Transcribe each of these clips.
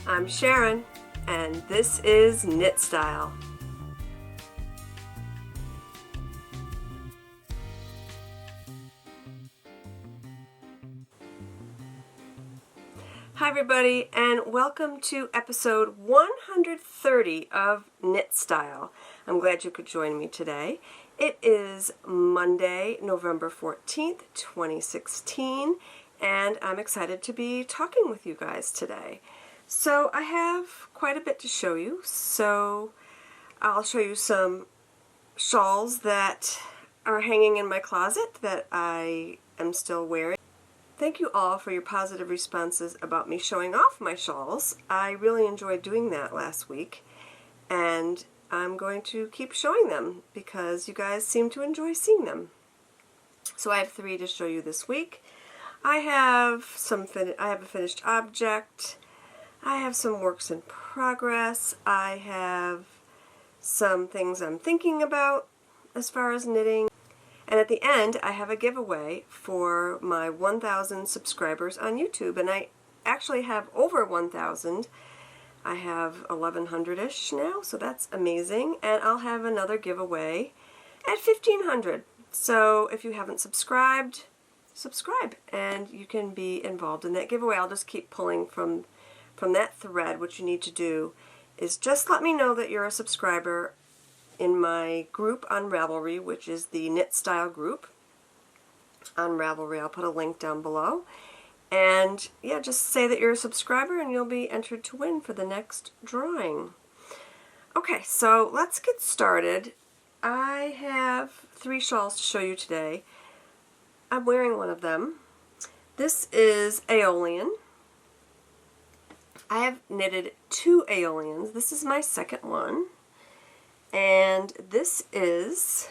I'm Sharon, and this is Knit Style. Hi everybody, and welcome to episode 130 of Knit Style. I'm glad you could join me today. It is Monday, November 14th, 2016, and I'm excited to be talking with you guys today. So I have quite a bit to show you. So I'll show you some shawls that are hanging in my closet that I am still wearing. Thank you all for your positive responses about me showing off my shawls. I really enjoyed doing that last week, and I'm going to keep showing them because you guys seem to enjoy seeing them. So I have 3 to show you this week. I have a finished object. I have some works in progress. I have some things I'm thinking about as far as knitting. And at the end, I have a giveaway for my 1,000 subscribers on YouTube. And I actually have over 1,000. I have 1,100-ish now, so that's amazing. And I'll have another giveaway at 1,500. So if you haven't subscribed, subscribe, and you can be involved in that giveaway. I'll just keep pulling from that thread. What you need to do is just let me know that you're a subscriber in my group on Ravelry, which is the Knit Style group on Ravelry. I'll put a link down below. And yeah, just say that you're a subscriber and you'll be entered to win for the next drawing. Okay, so let's get started. I have 3 shawls to show you today. I'm wearing one of them. This is Aeolian. I have knitted 2 Aeolians. This is my second one. And this is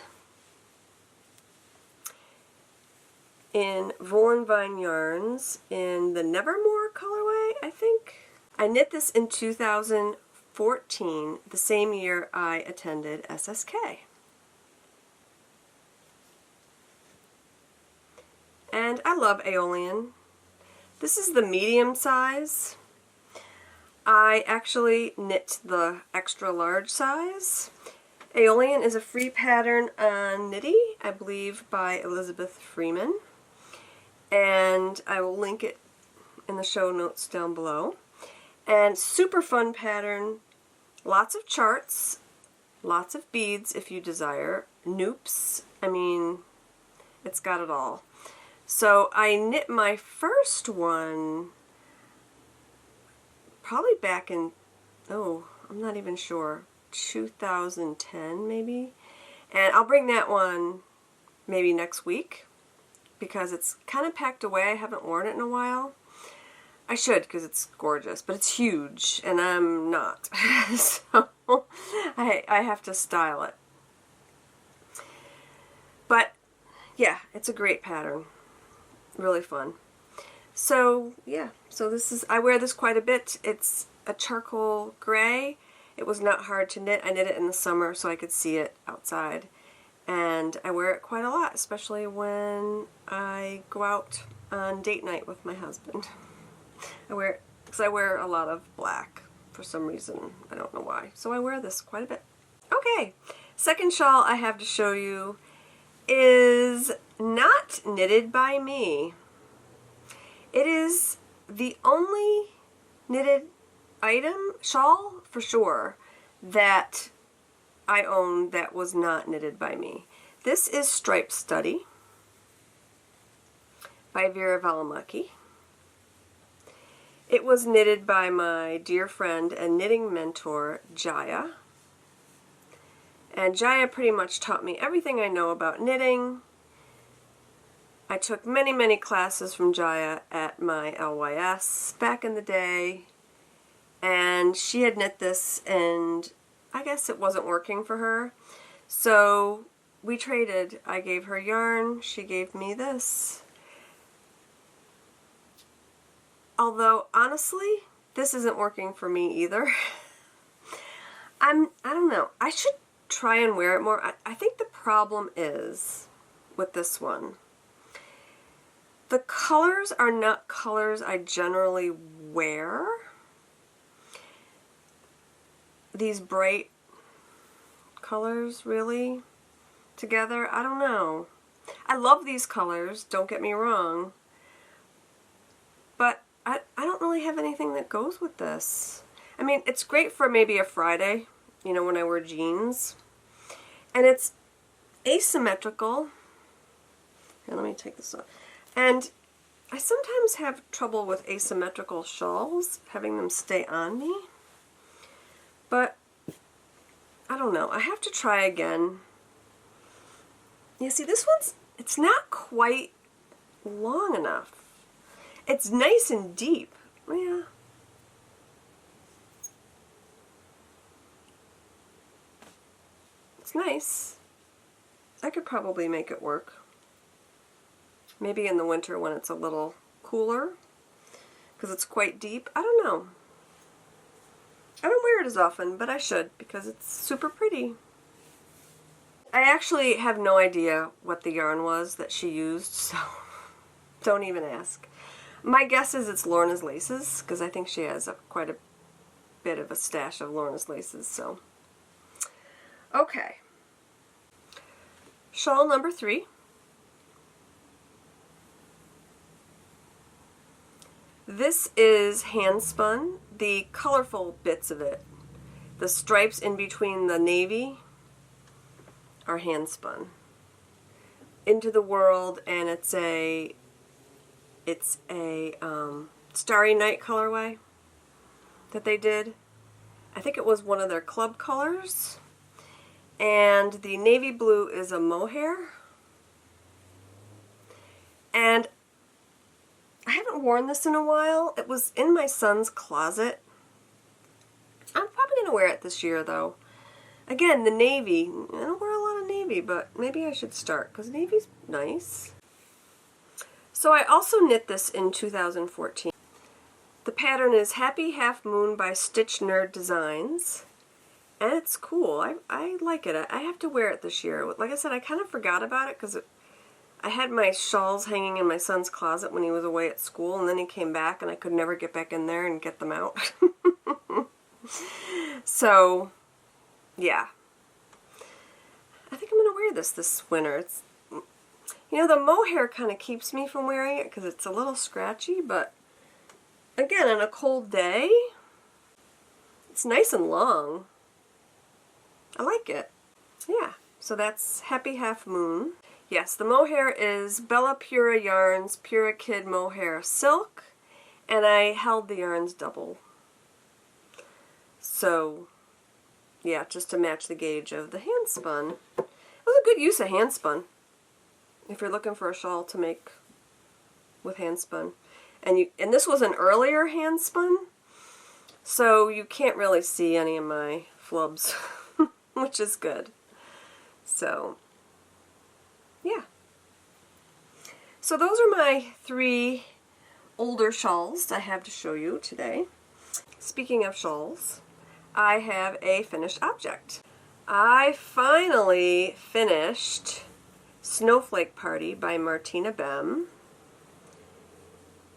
in Wool and Vine Yarns in the Nevermore colorway, I think. I knit this in 2014, the same year I attended SSK. And I love Aeolian. This is the medium size. I actually knit the extra large size. Aeolian is a free pattern on Knitty, I believe by Elizabeth Freeman. And I will link it in the show notes down below. And super fun pattern. Lots of charts, lots of beads if you desire, noops. I mean, it's got it all. So I knit my first one probably back in, I'm not even sure, 2010 maybe. And I'll bring that one maybe next week because it's kind of packed away. I haven't worn it in a while. I should because it's gorgeous, but it's huge and I'm not. So I have to style it. But yeah, it's a great pattern. Really fun. So yeah, so this is, I wear this quite a bit. It's a charcoal gray. It was not hard to knit. I knit it in the summer so I could see it outside. And I wear it quite a lot, especially when I go out on date night with my husband. I wear it because I wear a lot of black for some reason. I don't know why. So I wear this quite a bit. Okay, second shawl I have to show you is not knitted by me. It is the only knitted item, shawl for sure, that I own that was not knitted by me. This is Stripe Study by Vera Valimaki. It was knitted by my dear friend and knitting mentor, Jaya. And Jaya pretty much taught me everything I know about knitting. I took many, many classes from Jaya at my LYS back in the day, and she had knit this, and I guess it wasn't working for her. So we traded. I gave her yarn, she gave me this. Although, honestly, this isn't working for me either. I don't know. I should try and wear it more. I think the problem is with this one, the colors are not colors I generally wear. these bright colors really together. I don't know. I love these colors, don't get me wrong, but I don't really have anything that goes with this. I mean, it's great for maybe a Friday, you know, when I wear jeans. And it's asymmetrical. Here, let me take this off. And I sometimes have trouble with asymmetrical shawls, having them stay on me. But I don't know. I have to try again. You see, this one's, it's not quite long enough. It's nice and deep. Yeah. It's nice. I could probably make it work. Maybe in the winter when it's a little cooler, because it's quite deep. I don't know. I don't wear it as often, but I should, because it's super pretty. I actually have no idea what the yarn was that she used, so don't even ask. My guess is it's Lorna's Laces, because I think she has quite a bit of a stash of Lorna's Laces, so. Okay. Shawl number 3. This is hand spun, the colorful bits of it. The stripes in between the navy are hand spun. Into the World, and it's a Starry Night colorway that they did. I think it was one of their club colors. And the navy blue is a mohair. And I haven't worn this in a while. It was in my son's closet. I'm probably going to wear it this year, though. Again, the navy. I don't wear a lot of navy, but maybe I should start, because navy's nice. So I also knit this in 2014. The pattern is Happy Half Moon by Stitch Nerd Designs. And it's cool. I like it. I have to wear it this year. Like I said, I kind of forgot about it because I had my shawls hanging in my son's closet when he was away at school, and then he came back and I could never get back in there and get them out. So, yeah. I think I'm going to wear this winter. It's, you know, the mohair kind of keeps me from wearing it because it's a little scratchy, but again, on a cold day, it's nice and long. I like it. Yeah, so that's Happy Half Moon. Yes, the mohair is Bella Pura Yarns Pura Kid Mohair Silk, and I held the yarns double. So, yeah, just to match the gauge of the hand spun. It was a good use of hand spun if you're looking for a shawl to make with hand spun. And this was an earlier hand spun, so you can't really see any of my flubs. Which is good. So, yeah. So those are my 3 older shawls I have to show you today. Speaking of shawls, I have a finished object. I finally finished Snowflake Party by Martina Bem.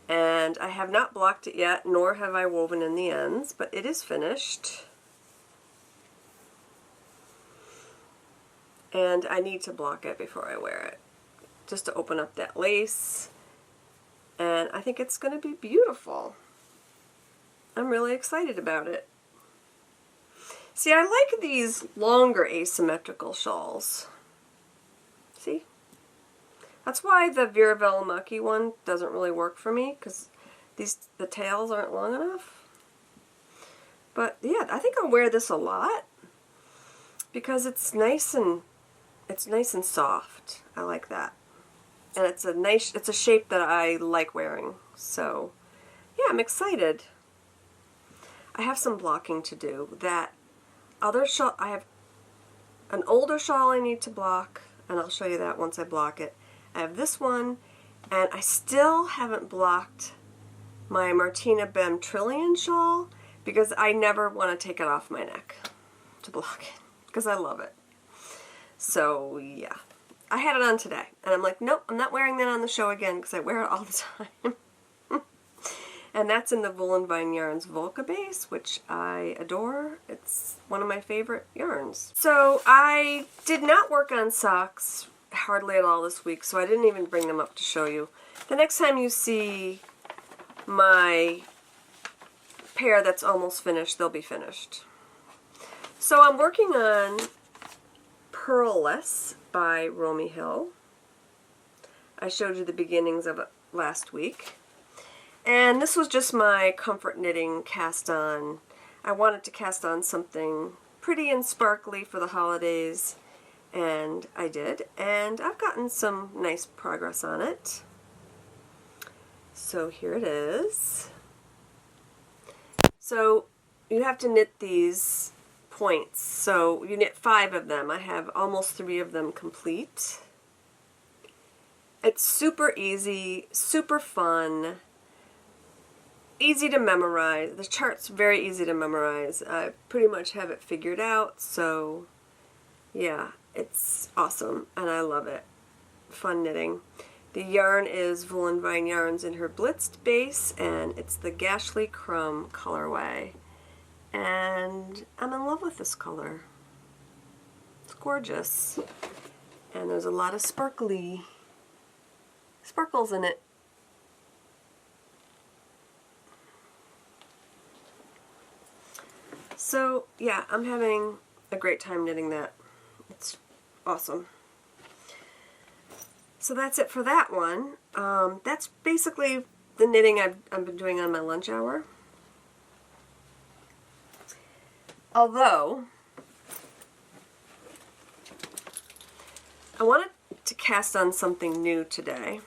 And I have not blocked it yet, nor have I woven in the ends, but it is finished. And I need to block it before I wear it, just to open up that lace. And I think it's going to be beautiful. I'm really excited about it. See, I like these longer asymmetrical shawls. See? That's why the Vera Vellamaki one doesn't really work for me, because the tails aren't long enough. But yeah, I think I'll wear this a lot because it's nice and soft. I like that. And it's a shape that I like wearing. So, yeah, I'm excited. I have some blocking to do. That other shawl, I have an older shawl I need to block, and I'll show you that once I block it. I have this one, and I still haven't blocked my Martina Bem Trillion shawl because I never want to take it off my neck to block it because I love it. So, yeah. I had it on today, and I'm like, nope, I'm not wearing that on the show again because I wear it all the time. And that's in the Wool & Vine Yarns Volca base, which I adore. It's one of my favorite yarns. So I did not work on socks hardly at all this week, so I didn't even bring them up to show you. The next time you see my pair that's almost finished, they'll be finished. So I'm working on Pearlless by Romy Hill. I showed you the beginnings of it last week. And this was just my comfort knitting cast on. I wanted to cast on something pretty and sparkly for the holidays, and I did. And I've gotten some nice progress on it. So here it is. So you have to knit these points. So you knit 5 of them. I have almost 3 of them complete. It's super easy, super fun. Easy to memorize. The chart's very easy to memorize. I pretty much have it figured out, so yeah, it's awesome and I love it. Fun knitting. The yarn is Wool & Vine Yarns in her Blitzed base, and it's the Gashley Crumb colorway. And I'm in love with this color. It's gorgeous. And there's a lot of sparkles in it. So, yeah, I'm having a great time knitting that. It's awesome. So that's it for that one. That's basically the knitting I've been doing on my lunch hour. Although, I wanted to cast on something new today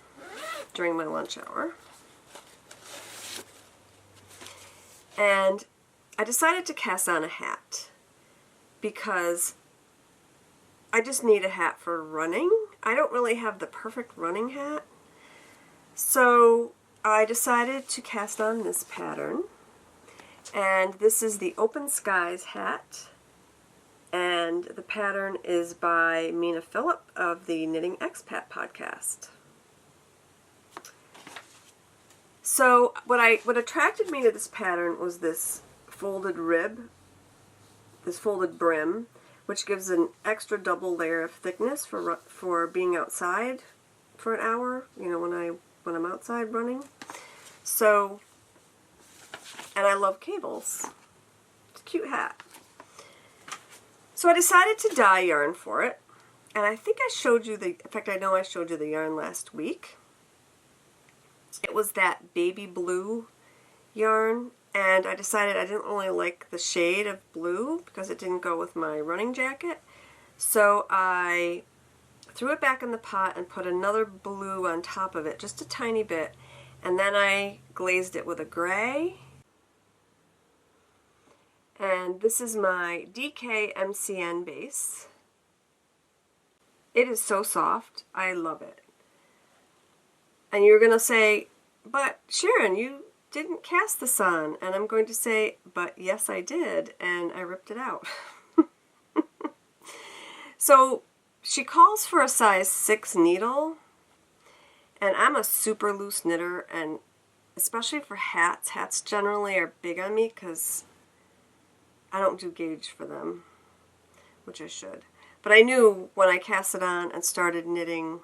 during my lunch hour. And I decided to cast on a hat because I just need a hat for running. I don't really have the perfect running hat. So I decided to cast on this pattern. And this is the Open Skies hat. And the pattern is by Mina Phillip of the Knitting Expat podcast. So what attracted me to this pattern was this folded rib, this folded brim, which gives an extra double layer of thickness for being outside for an hour, you know, when I'm outside running. So, and I love cables. It's a cute hat. So I decided to dye yarn for it, and I think I showed you in fact I know I showed you the yarn last week. It was that baby blue yarn. And I decided I didn't really like the shade of blue because it didn't go with my running jacket. So I threw it back in the pot and put another blue on top of it, just a tiny bit. And then I glazed it with a gray. And this is my DK MCN base. It is so soft. I love it. And you're going to say, but Sharon, you didn't cast this on, and I'm going to say, but yes I did, and I ripped it out. So she calls for a size 6 needle, and I'm a super loose knitter, and especially for hats generally are big on me because I don't do gauge for them, which I should. But I knew when I cast it on and started knitting,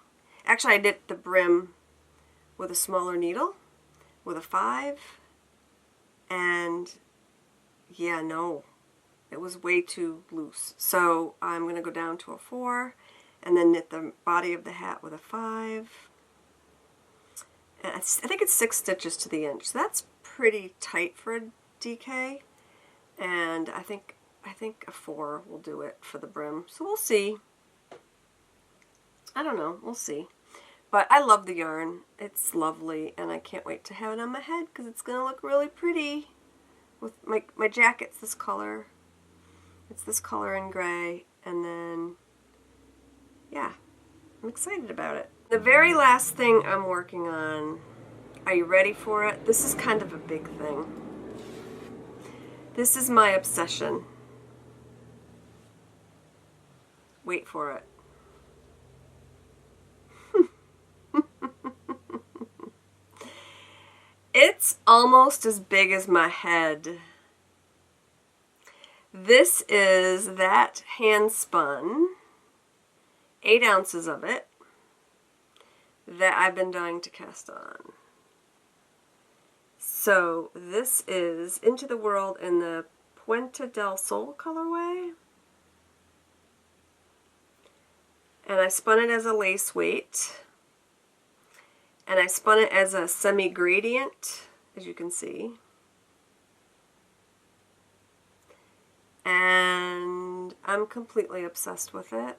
actually I knit the brim with a smaller needle, with a 5, and yeah, no, it was way too loose. So I'm going to go down to a 4 and then knit the body of the hat with a 5. And I think it's 6 stitches to the inch. So that's pretty tight for a DK, and I think a 4 will do it for the brim. So we'll see. I don't know, we'll see. But I love the yarn. It's lovely, and I can't wait to have it on my head because it's going to look really pretty. With my jacket's this color. It's this color in gray, and then, yeah, I'm excited about it. The very last thing I'm working on, are you ready for it? This is kind of a big thing. This is my obsession. Wait for it. It's almost as big as my head. This is that hand spun, 8 ounces of it, that I've been dying to cast on. So this is Into the World in the Puente del Sol colorway. And I spun it as a lace weight. And I spun it as a semi-gradient, as you can see. And I'm completely obsessed with it.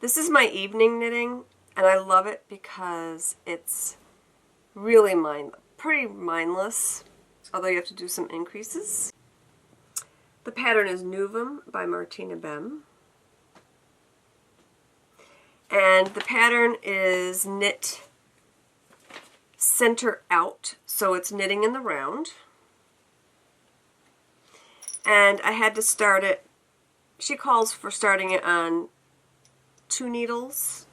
This is my evening knitting, and I love it because it's really pretty mindless, although you have to do some increases. The pattern is Novum by Martina Bem. And the pattern is knit center out, so it's knitting in the round. And I had to start it, she calls for starting it on 2 needles,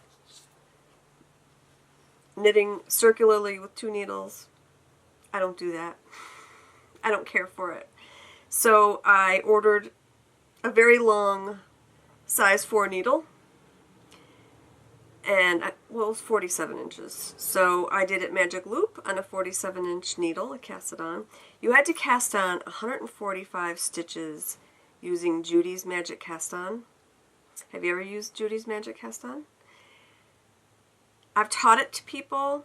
knitting circularly with 2 needles. I don't do that. I don't care for it. So I ordered a very long size 4 needle, and well, it was 47 inches. So I did it magic loop on a 47-inch needle. I cast it on. You had to cast on 145 stitches using Judy's Magic Cast On. Have you ever used Judy's Magic Cast On? I've taught it to people.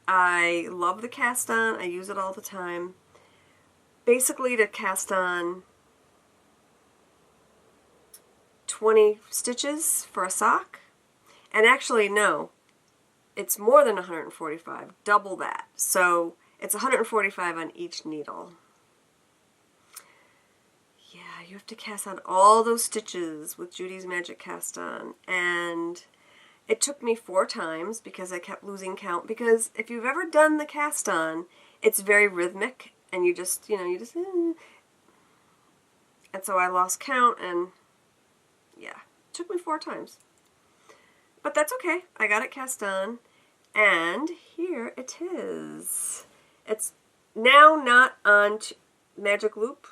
I love the cast on. I use it all the time. Basically, to cast on 20 stitches for a sock. And actually, no, it's more than 145, double that. So it's 145 on each needle. Yeah, you have to cast on all those stitches with Judy's Magic Cast On. And it took me 4 times because I kept losing count. Because if you've ever done the cast on, it's very rhythmic. And you just, And so I lost count, and yeah, it took me 4 times. But that's okay. I got it cast on, and here it is. It's now not on magic loop.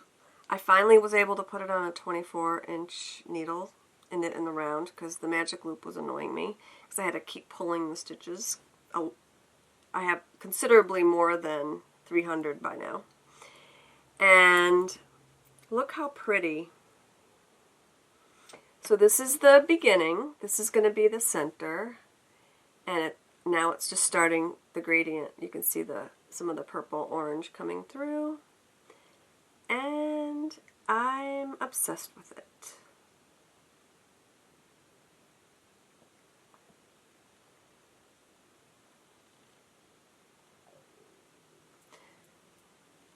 I finally was able to put it on a 24-inch needle and knit in the round because the magic loop was annoying me because I had to keep pulling the stitches. I have considerably more than 300 by now. And look how pretty. So this is the beginning. This is going to be the center, and now it's just starting the gradient. You can see some of the purple orange coming through, and I'm obsessed with it.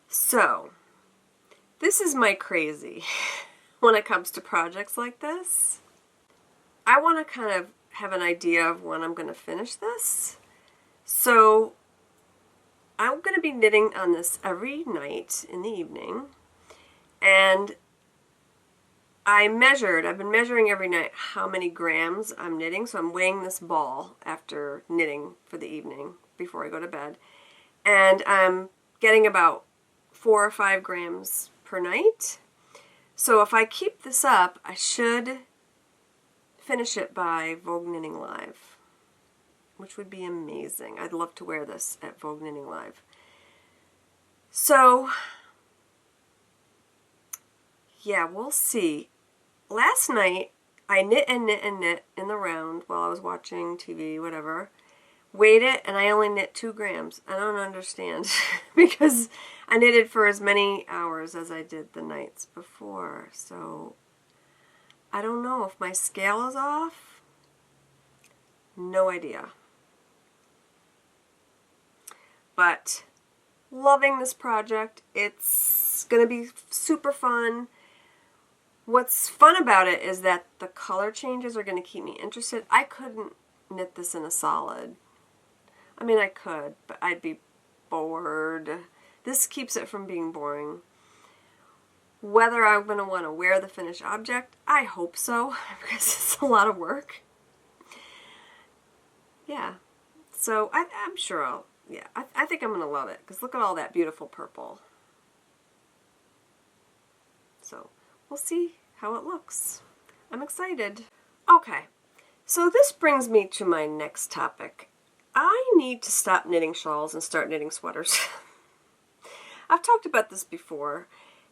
So this is my crazy. When it comes to projects like this, I want to kind of have an idea of when I'm going to finish this. So I'm going to be knitting on this every night in the evening, and I've been measuring every night how many grams I'm knitting, so I'm weighing this ball after knitting for the evening before I go to bed, and I'm getting about 4 or 5 grams per night. So if I keep this up, I should finish it by Vogue Knitting Live, which would be amazing. I'd love to wear this at Vogue Knitting Live. So, yeah, we'll see. Last night, I knit and knit and knit in the round while I was watching TV, whatever. Weighed it, and I only knit 2 grams. I don't understand because I knitted for as many hours as I did the nights before. So I don't know if my scale is off. No idea. But loving this project. It's going to be super fun. What's fun about it is that the color changes are going to keep me interested. I couldn't knit this in a solid. I mean, I could, but I'd be bored. This keeps it from being boring. Whether I'm going to want to wear the finished object, I hope so, because it's a lot of work. Yeah, so I'm sure yeah, I think I'm going to love it, because look at all that beautiful purple. So we'll see how it looks. I'm excited. Okay, so this brings me to my next topic. I need to stop knitting shawls and start knitting sweaters. I've talked about this before,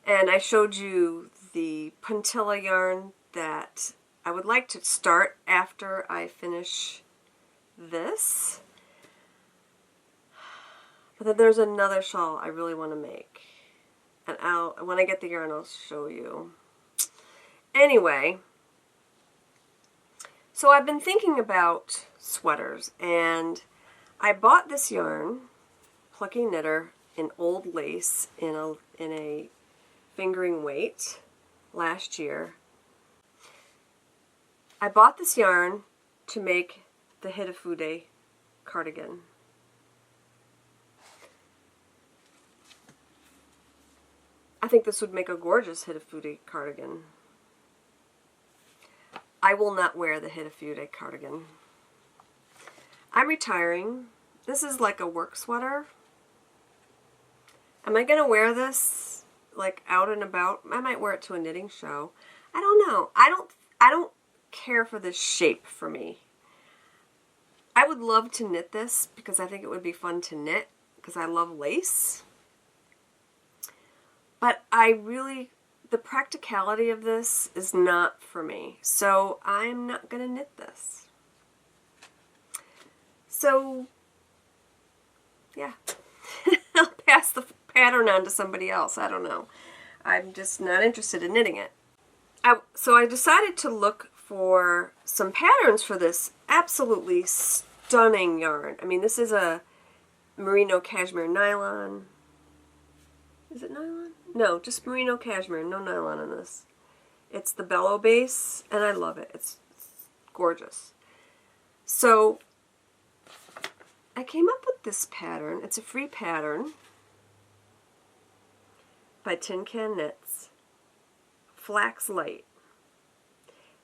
and I showed you the puntilla yarn that I would like to start after I finish this. But then there's another shawl I really want to make. And when I get the yarn, I'll show you. Anyway, so I've been thinking about sweaters, and I bought this yarn, Plucky Knitter, in old lace in a fingering weight last year. I bought this yarn to make the Hitafude cardigan. I think this would make a gorgeous Hitafude cardigan. I will not wear the Hitafude cardigan. I'm retiring. This is like a work sweater. Am I going to wear this like out and about? I might wear it to a knitting show. I don't know. I don't care for this shape for me. I would love to knit this because I think it would be fun to knit because I love lace. But the practicality of this is not for me. So I'm not going to knit this. So, yeah. I'll pass the pattern on to somebody else. I don't know. I'm just not interested in knitting it. So I decided to look for some patterns for this absolutely stunning yarn. I mean, this is a merino cashmere nylon. Is it nylon? No, just merino cashmere. No nylon in this. It's the bellow base, and I love it. It's gorgeous. So I came up with this pattern. It's a free pattern by Tin Can Knits. Flax Light.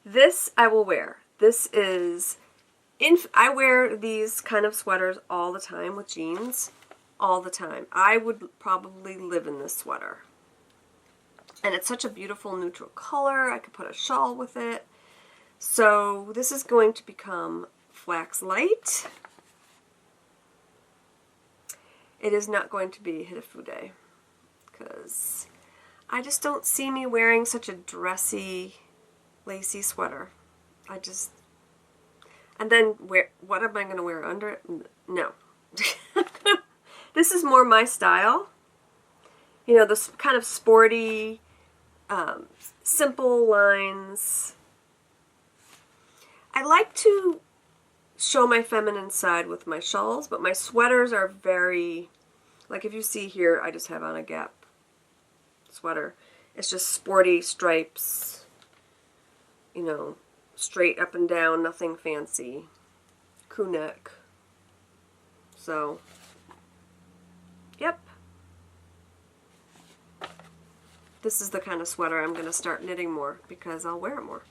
This I will wear. This is, I wear these kind of sweaters all the time with jeans. All the time. I would probably live in this sweater. And it's such a beautiful neutral color. I could put a shawl with it. So this is going to become Flax Light. It is not going to be Hitafude because I just don't see me wearing such a dressy, lacy sweater. And then what am I going to wear under it? No. This is more my style. You know, this kind of sporty, simple lines. I like to show my feminine side with my shawls, but my sweaters are very, like if you see here, I just have on a Gap sweater. It's just sporty stripes, you know, straight up and down, nothing fancy. Crew neck. So, yep. This is the kind of sweater I'm going to start knitting more because I'll wear it more.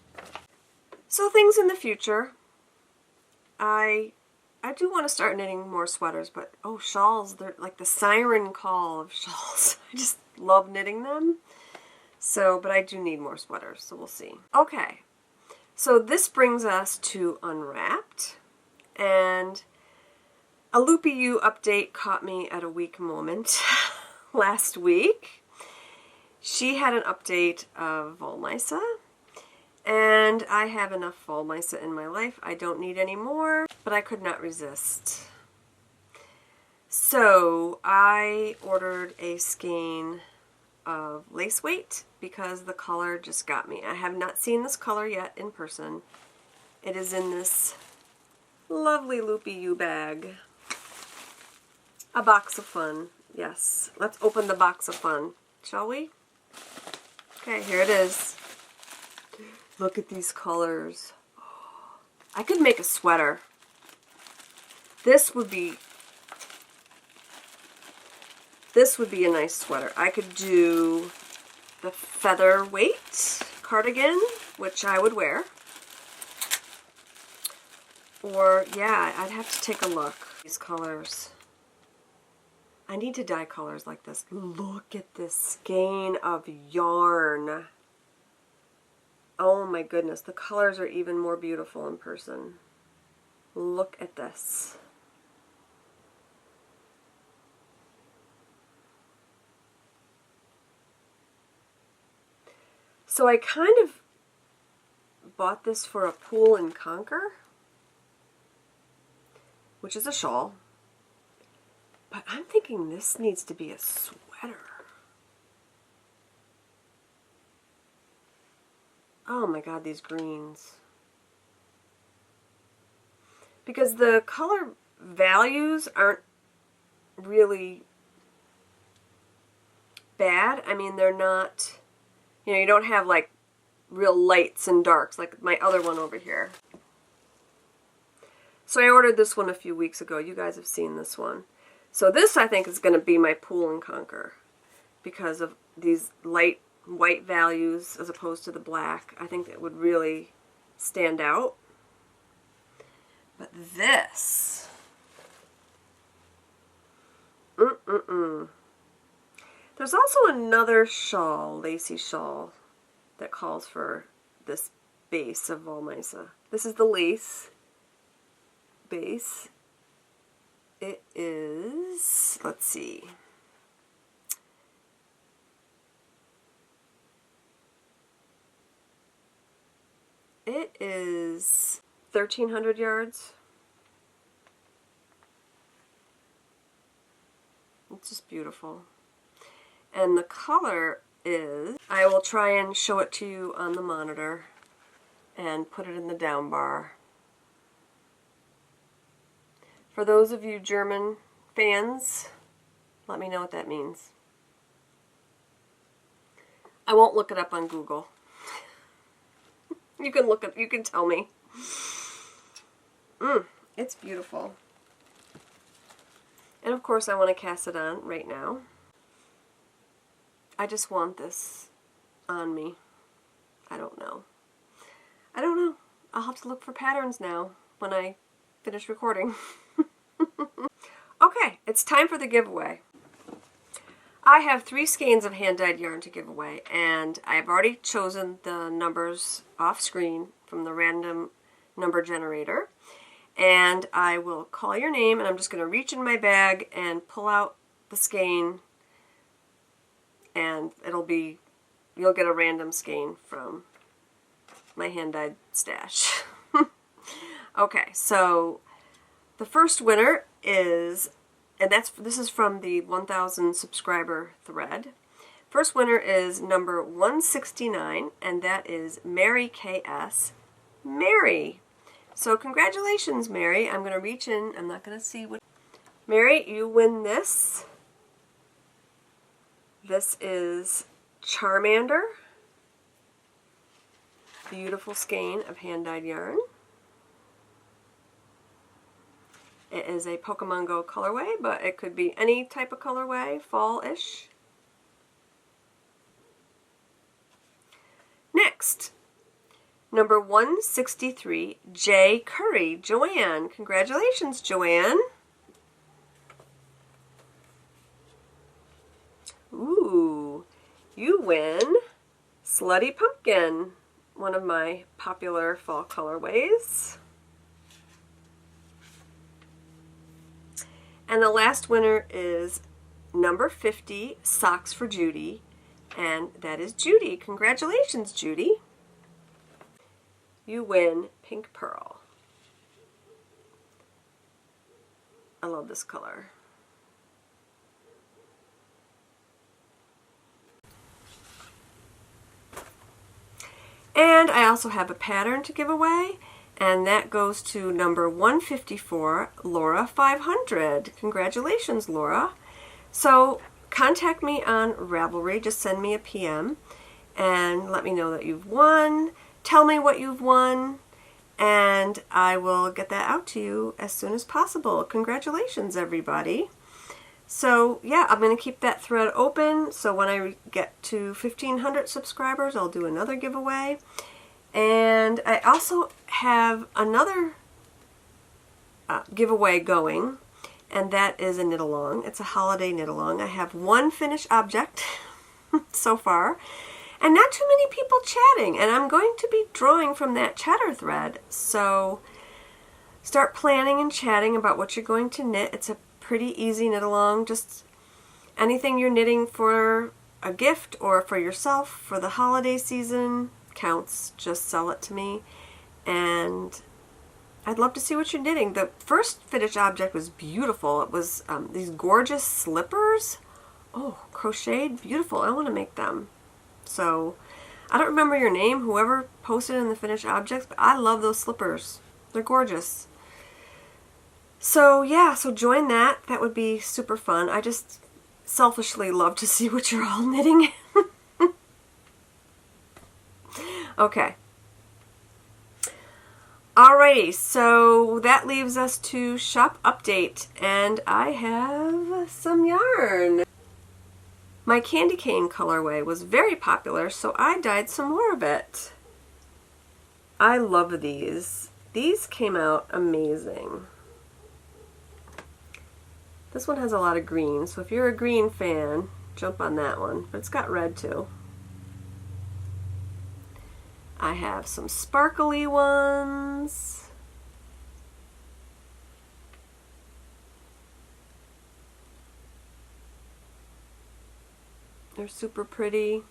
So things in the future. I do want to start knitting more sweaters, but oh, shawls, they're like the siren call of shawls. I just love knitting them. So, but I do need more sweaters, so we'll see. Okay, so this brings us to Unwrapped, and a Loopy You update caught me at a weak moment last week. She had an update of Wollmeise, and I have enough Wollmeise in my life. I don't need any more, but I could not resist. So I ordered a skein of lace weight because the color just got me. I have not seen this color yet in person. It is in this lovely Loopy You bag. A box of fun. Yes, let's open the box of fun, shall we? Okay, here it is. Look at these colors. I could make a sweater. This would be a nice sweater. I could do the featherweight cardigan, which I would wear. Or, yeah, I'd have to take a look. These colors. I need to dye colors like this. Look at this skein of yarn. Oh my goodness, the colors are even more beautiful in person. Look at this. So I kind of bought this for a Pull and Conquer, which is a shawl. But I'm thinking this needs to be a sweater. Oh my god, these greens. Because the color values aren't really bad. I mean, they're not, you know, you don't have like real lights and darks like my other one over here. So I ordered this one a few weeks ago. You guys have seen this one. So this, I think, is going to be my Pull and Conquer because of these light white values as opposed to the black. I think it would really stand out. But this, There's also another shawl, lacy shawl, that calls for this base of Wollmeise. This is the lace base. It is, let's see, it is 1,300 yards. It's just beautiful. And the color is, I will try and show it to you on the monitor and put it in the down bar. For those of you German fans, let me know what that means. I won't look it up on Google. You can look it, you can tell me. It's beautiful. And of course I want to cast it on right now. I just want this on me. I don't know. I don't know. I'll have to look for patterns now when I finish recording. Okay, it's time for the giveaway. I have 3 skeins of hand-dyed yarn to give away, and I've already chosen the numbers off screen from the random number generator. And I will call your name, and I'm just going to reach in my bag and pull out the skein, and you'll get a random skein from my hand-dyed stash. Okay, so the first winner is, and this is from the 1,000 subscriber thread. First winner is number 169, and that is Mary KS. Mary! So congratulations, Mary. I'm going to reach in. I'm not going to see what... Mary, you win this. This is Charmander. Beautiful skein of hand-dyed yarn. It is a Pokemon Go colorway, but it could be any type of colorway, fall-ish. Next, number 163, J. Curry. Joanne. Congratulations, Joanne. Ooh, you win Slutty Pumpkin, one of my popular fall colorways. And the last winner is number 50, Socks for Judy, and that is Judy. Congratulations, Judy. You win Pink Pearl. I love this color. And I also have a pattern to give away, and that goes to number 154, Laura 500. Congratulations, Laura. So contact me on Ravelry. Just send me a PM and let me know that you've won. Tell me what you've won, and I will get that out to you as soon as possible. Congratulations, everybody. So yeah, I'm going to keep that thread open, so when I get to 1,500 subscribers, I'll do another giveaway. And I also have another giveaway going, and that is a knit along. It's a holiday knit along. I have one finished object so far, and not too many people chatting, and I'm going to be drawing from that chatter thread. So start planning and chatting about what you're going to knit. It's a pretty easy knit along. Just anything you're knitting for a gift or for yourself for the holiday season counts. Just sell it to me, and I'd love to see what you're knitting. The first finished object was beautiful. It was these gorgeous slippers. Oh, crocheted, beautiful. I want to make them. So I don't remember your name, whoever posted in the finished objects, but I love those slippers. They're gorgeous. So yeah, so join that. That would be super fun. I just selfishly love to see what you're all knitting. Okay. Alrighty, so that leaves us to shop update, and I have some yarn. My candy cane colorway was very popular, so I dyed some more of it. I love these. These came out amazing. This one has a lot of green, so if you're a green fan, jump on that one. But it's got red too. I have some sparkly ones. They're super pretty.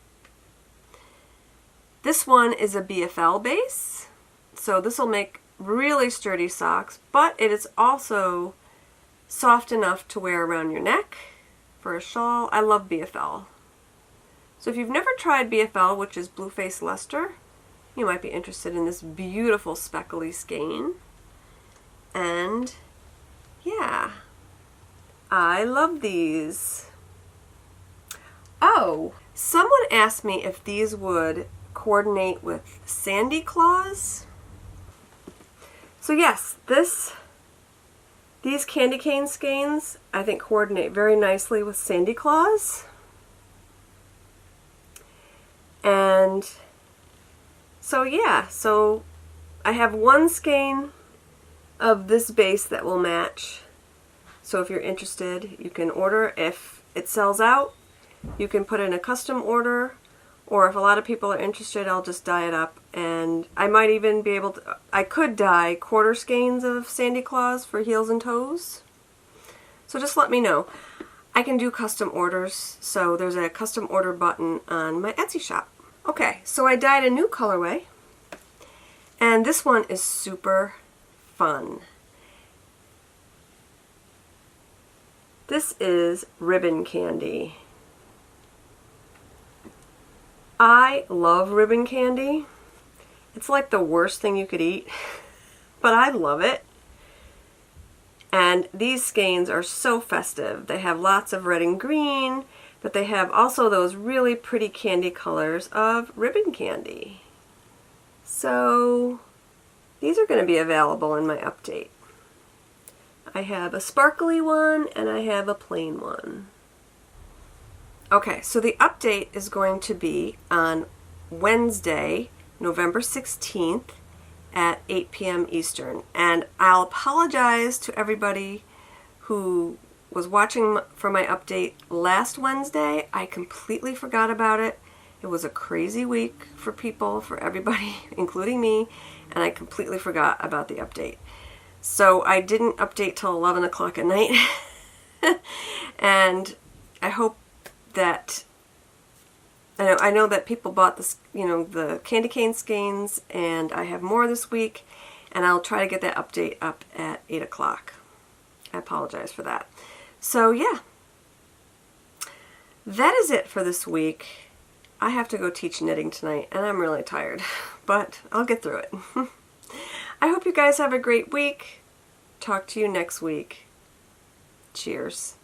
This one is a BFL base, so this will make really sturdy socks, but it is also soft enough to wear around your neck for a shawl. I love BFL. So if you've never tried BFL, which is Blueface Leicester, you might be interested in this beautiful speckly skein. And yeah, I love these. Oh, someone asked me if these would coordinate with Sandy Claws. So yes, these candy cane skeins I think coordinate very nicely with Sandy Claws. And so yeah, so I have one skein of this base that will match. So if you're interested, you can order. If it sells out, you can put in a custom order, or if a lot of people are interested, I'll just dye it up. And I might even be able to, I could dye quarter skeins of Sandy Claws for heels and toes. So just let me know. I can do custom orders, so there's a custom order button on my Etsy shop. Okay, so I dyed a new colorway, and this one is super fun. This is Ribbon Candy. I love ribbon candy. It's like the worst thing you could eat, but I love it. And these skeins are so festive. They have lots of red and green, but they have also those really pretty candy colors of ribbon candy. So these are going to be available in my update. I have a sparkly one and I have a plain one. Okay, so the update is going to be on Wednesday, November 16th at 8 p.m. Eastern. And I'll apologize to everybody who was watching for my update last Wednesday. I completely forgot about it. It was a crazy week for people, for everybody, including me, and I completely forgot about the update. So I didn't update till 11 o'clock at night. And I hope that, I know that people bought this, the candy cane skeins, and I have more this week, and I'll try to get that update up at 8 o'clock. I apologize for that. So yeah, that is it for this week. I have to go teach knitting tonight, and I'm really tired, but I'll get through it. I hope you guys have a great week. Talk to you next week. Cheers.